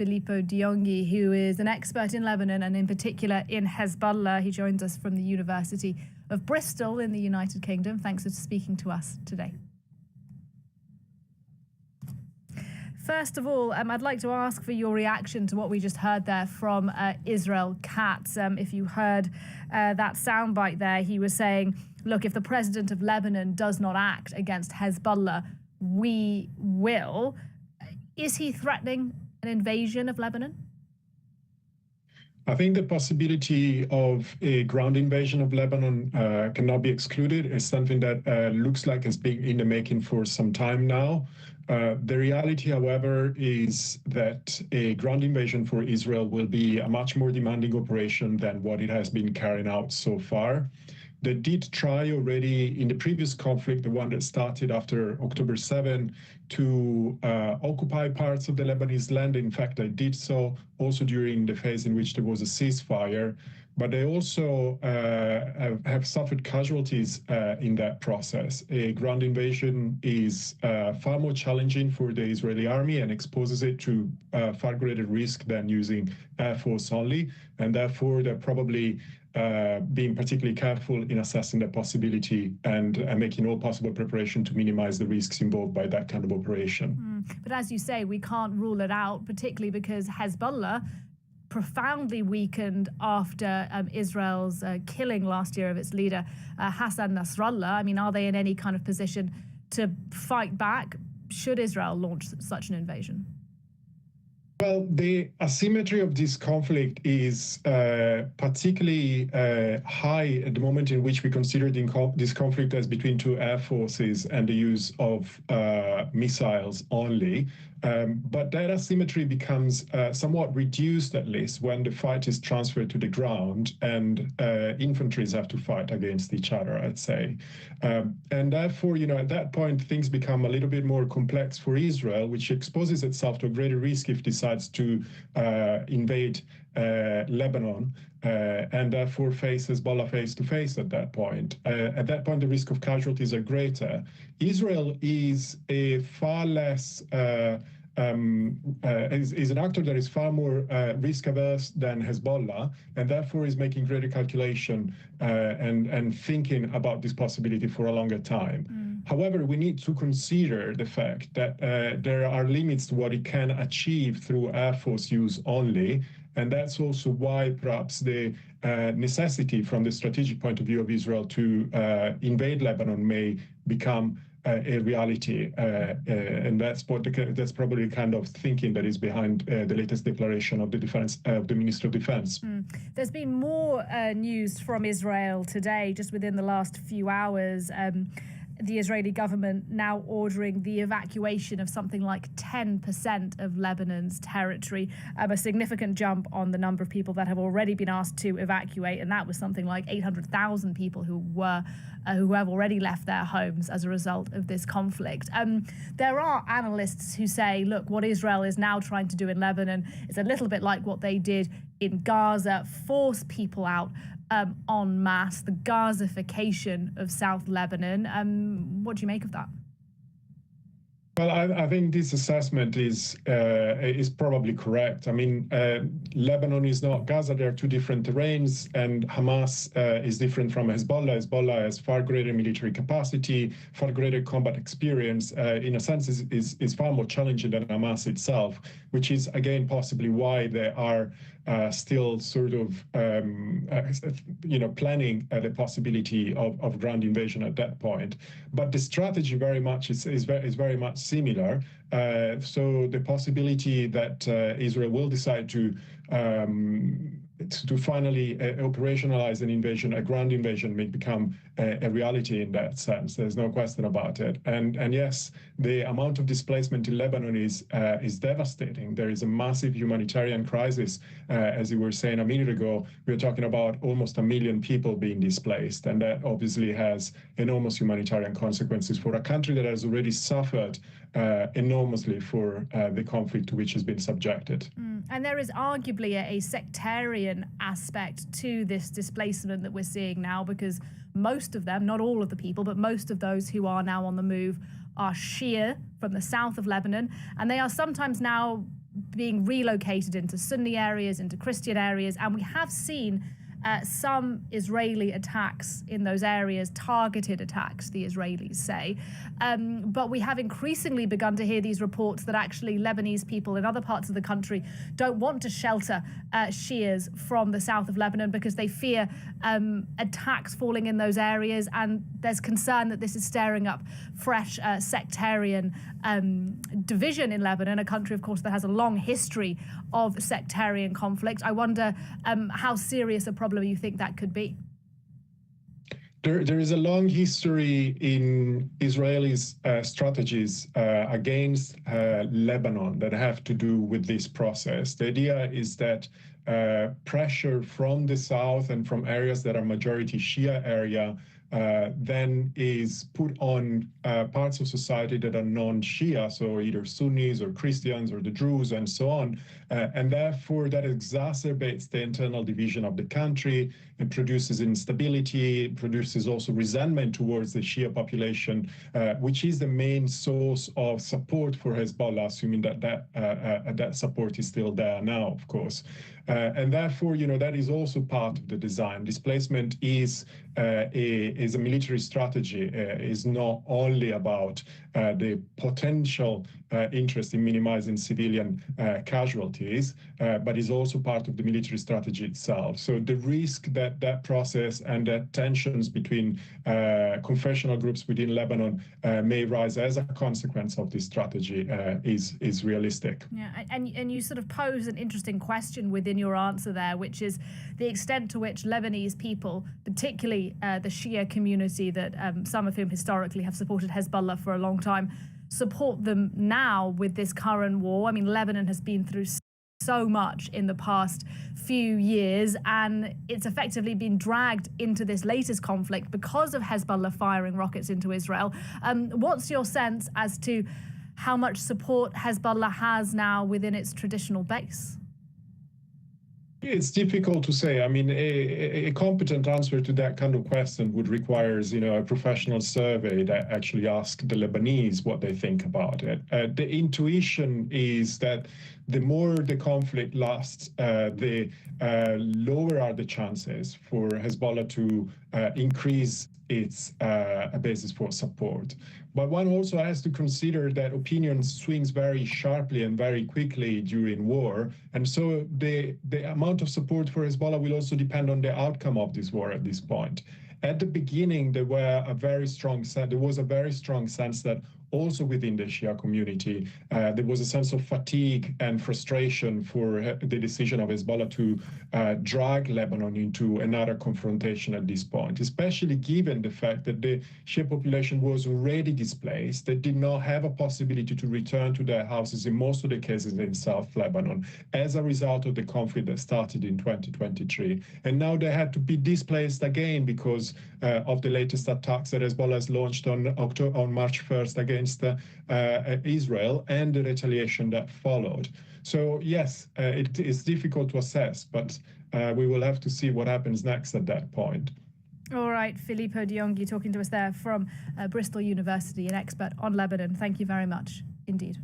Filippo Dionghi, who is an expert in Lebanon and in particular in Hezbollah. He joins us from the University of Bristol in the United Kingdom. Thanks for speaking to us today. First of all, I'd like to ask for your reaction to what we just heard there from Israel Katz. If you heard that soundbite there, he was saying, look, if the president of Lebanon does not act against Hezbollah, we will. Is he threatening an invasion of Lebanon? I think the possibility of a ground invasion of Lebanon cannot be excluded. It's something that looks like it's been in the making for some time now. The reality, however, is that a ground invasion for Israel will be a much more demanding operation than what it has been carrying out so far. They did try already in the previous conflict, the one that started after October 7, to occupy parts of the Lebanese land. In fact, they did so also during the phase in which there was a ceasefire. But they also have suffered casualties in that process. A ground invasion is far more challenging for the Israeli army and exposes it to far greater risk than using air force only. And therefore, they're probably being particularly careful in assessing the possibility and making all possible preparation to minimize the risks involved by that kind of operation. But as you say, we can't rule it out, particularly because Hezbollah profoundly weakened after Israel's killing last year of its leader, Hassan Nasrallah. I mean, are they in any kind of position to fight back should Israel launch such an invasion? Well, the asymmetry of this conflict is particularly high at the moment in which we consider this conflict as between two air forces and the use of missiles only. But that asymmetry becomes somewhat reduced, at least, when the fight is transferred to the ground and infantries have to fight against each other, I'd say. And therefore, at that point, things become a little bit more complex for Israel, which exposes itself to a greater risk if it decides to invade Lebanon and therefore face Hezbollah face to face at that point. At that point, the risk of casualties are greater. Israel is a far less is an actor that is far more risk averse than Hezbollah, and therefore is making greater calculation and thinking about this possibility for a longer time. However, we need to consider the fact that there are limits to what it can achieve through Air Force use only. And that's also why perhaps the necessity from the strategic point of view of Israel to invade Lebanon may become a reality. And that's probably the kind of thinking that is behind the latest declaration of the Minister of Defense. There's been more news from Israel today, just within the last few hours. The Israeli government now ordering the evacuation of something like 10% of Lebanon's territory, a significant jump on the number of people that have already been asked to evacuate, and that was something like 800,000 people who have already left their homes as a result of this conflict. There are analysts who say, look, what Israel is now trying to do in Lebanon is a little bit like what they did in Gaza, force people out en masse, the Gazification of South Lebanon. What do you make of that? Well, I think this assessment is probably correct. I mean, Lebanon is not Gaza. There are two different terrains, and Hamas is different from Hezbollah. Hezbollah has far greater military capacity, far greater combat experience. In a sense, is far more challenging than Hamas itself, which is, again, possibly why they are still sort of, planning the possibility of ground invasion at that point. But the strategy very much is very much similar. So the possibility that Israel will decide to finally operationalize an invasion, a ground invasion, may become a reality in that sense. There's no question about it. And yes, the amount of displacement in Lebanon is devastating. There is a massive humanitarian crisis. As you were saying a minute ago, we're talking about almost 1 million people being displaced. And that obviously has enormous humanitarian consequences for a country that has already suffered enormously for the conflict to which has been subjected. And there is arguably a sectarian aspect to this displacement that we're seeing now, because most of them, not all of the people, but most of those who are now on the move are Shia from the south of Lebanon, and they are sometimes now being relocated into Sunni areas, into Christian areas, and we have seen some Israeli attacks in those areas, targeted attacks, the Israelis say. But we have increasingly begun to hear these reports that actually Lebanese people in other parts of the country don't want to shelter Shias from the south of Lebanon because they fear attacks falling in those areas. And there's concern that this is stirring up fresh sectarian division in Lebanon, a country, of course, that has a long history of sectarian conflict. I wonder how serious a problem you think that could be. There is a long history in Israelis' strategies against Lebanon that have to do with this process. The idea is that pressure from the south and from areas that are majority Shia area then is put on parts of society that are non-Shia, so either Sunnis or Christians or the Druze and so on. And therefore, that exacerbates the internal division of the country. It produces instability, it produces also resentment towards the Shia population, which is the main source of support for Hezbollah, assuming that that support is still there now, of course. And therefore, that is also part of the design. Displacement is a military strategy, is not only about the potential interest in minimizing civilian casualties, but is also part of the military strategy itself. So the risk that that process and that tensions between confessional groups within Lebanon may rise as a consequence of this strategy is realistic. Yeah, and you sort of pose an interesting question within your answer there, which is the extent to which Lebanese people, particularly the Shia community that some of whom historically have supported Hezbollah for a long time, support them now with this current war. I mean, Lebanon has been through so much in the past few years, and it's effectively been dragged into this latest conflict because of Hezbollah firing rockets into Israel. What's your sense as to how much support Hezbollah has now within its traditional base? It's difficult to say. I mean, a competent answer to that kind of question would require, a professional survey that actually asks the Lebanese what they think about it. The intuition is that the more the conflict lasts, the lower are the chances for Hezbollah to increase its basis for support. But one also has to consider that opinion swings very sharply and very quickly during war. And so the amount of support for Hezbollah will also depend on the outcome of this war at this point. At the beginning, there was a very strong sense that also within the Shia community, there was a sense of fatigue and frustration for the decision of Hezbollah to drag Lebanon into another confrontation at this point, especially given the fact that the Shia population was already displaced. They did not have a possibility to return to their houses in most of the cases in South Lebanon as a result of the conflict that started in 2023. And now they had to be displaced again because of the latest attacks that Hezbollah has launched on March 1st against Israel and the retaliation that followed. So yes, it is difficult to assess, but we will have to see what happens next at that point. All right, Filippo Dionghi talking to us there from Bristol University, an expert on Lebanon. Thank you very much indeed.